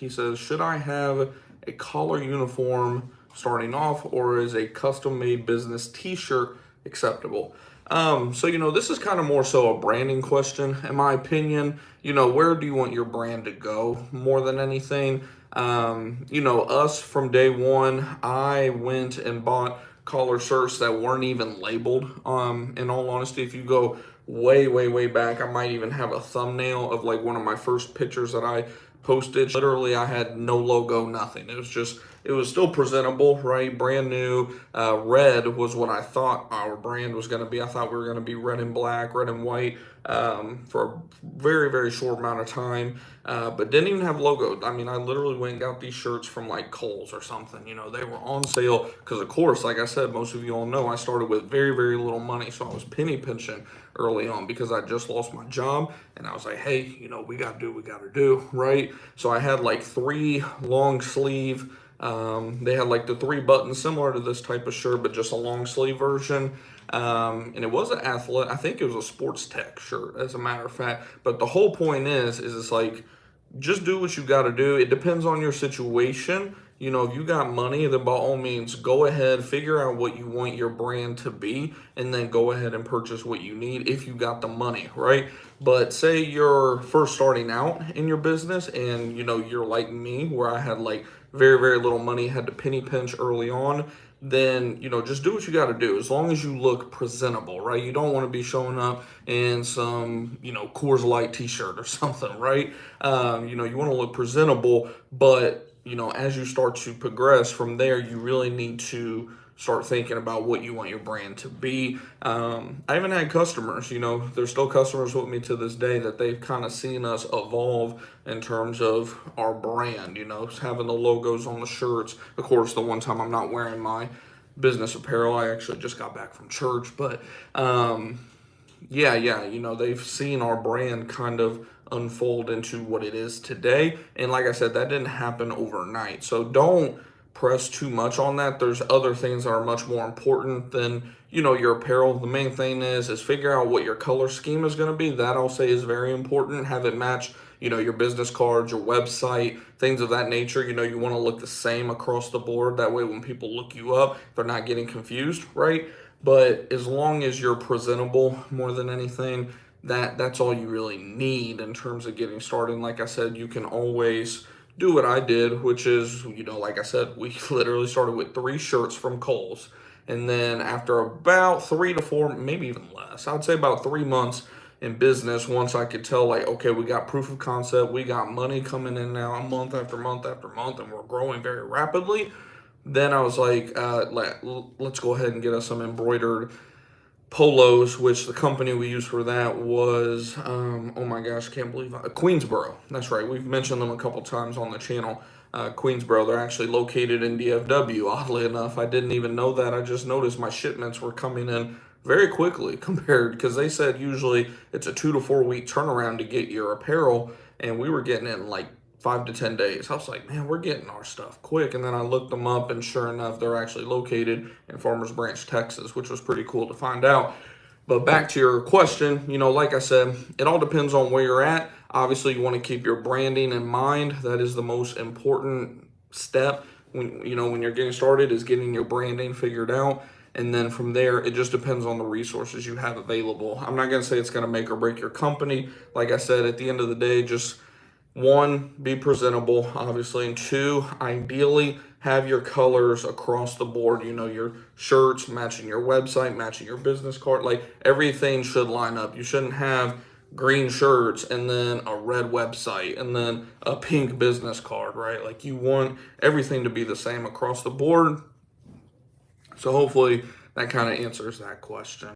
He says, should I have a collar uniform starting off, or is a custom-made business t-shirt acceptable? This is kind of more so a branding question, in my opinion. Where do you want your brand to go more than anything? Us from day one, I went and bought collar shirts that weren't even labeled. In all honesty, if you go way, way, way back, I might even have a thumbnail of like one of my first pictures that I posted. Literally, I had no logo, nothing. It was still presentable, right? Brand new. Red was what I thought our brand was going to be. I thought we were going to be red and black, red and white for a very, very short amount of time, but didn't even have logos. I mean, I literally went and got these shirts from like Kohl's or something. They were on sale because, of course, like I said, most of you all know I started with very, very little money. So I was penny pinching early on because I just lost my job. And I was like, hey, we got to do what we got to do, right? So I had like 3 long sleeve. They had like the 3 buttons similar to this type of shirt, but just a long sleeve version. And it was an athlete. I think it was a sports tech shirt, as a matter of fact. But the whole point is it's like, just do what you got to do. It depends on your situation. If you got money, then by all means, go ahead, figure out what you want your brand to be, and then go ahead and purchase what you need if you got the money, right? But say you're first starting out in your business and, you're like me, where I had like very, very little money, had to penny pinch early on, then, just do what you got to do as long as you look presentable, right? You don't want to be showing up in some, Coors Light t-shirt or something, right? You want to look presentable, but as you start to progress from there, you really need to start thinking about what you want your brand to be. I even had customers, there's still customers with me to this day that they've kind of seen us evolve in terms of our brand, having the logos on the shirts. Of course, the one time I'm not wearing my business apparel, I actually just got back from church, but they've seen our brand kind of unfold into what it is today. And like I said, that didn't happen overnight. So don't press too much on that. There's other things that are much more important than, your apparel. The main thing is figure out what your color scheme is going to be. That I'll say is very important. Have it match, your business cards, your website, things of that nature. You want to look the same across the board. That way when people look you up, they're not getting confused, right? But as long as you're presentable more than anything, that's all you really need in terms of getting started. And like I said, you can always do what I did, which is, like I said, we literally started with 3 shirts from Kohl's. And then after about 3 to 4, maybe even less, I'd say about 3 months in business, once I could tell, like, okay, we got proof of concept, we got money coming in now month after month after month, and we're growing very rapidly. Then I was like, let's go ahead and get us some embroidered polos, which the company we used for that was, oh my gosh, can't believe Queensboro. That's right. We've mentioned them a couple times on the channel. Queensboro, they're actually located in DFW. Oddly enough, I didn't even know that. I just noticed my shipments were coming in very quickly compared, because they said usually it's a 2 to 4 week turnaround to get your apparel, and we were getting it in like 5 to 10 days. I was like, man, we're getting our stuff quick. And then I looked them up, and sure enough, they're actually located in Farmers Branch, Texas, which was pretty cool to find out. But back to your question, like I said, it all depends on where you're at. Obviously, you want to keep your branding in mind. That is the most important step when you're getting started, is getting your branding figured out. And then from there, it just depends on the resources you have available. I'm not going to say it's going to make or break your company. Like I said, at the end of the day, just 1, be presentable, obviously, and 2, ideally have your colors across the board. Your shirts matching your website, matching your business card. Like, everything should line up. You shouldn't have green shirts and then a red website and then a pink business card, right? Like, you want everything to be the same across the board. So hopefully that kind of answers that question.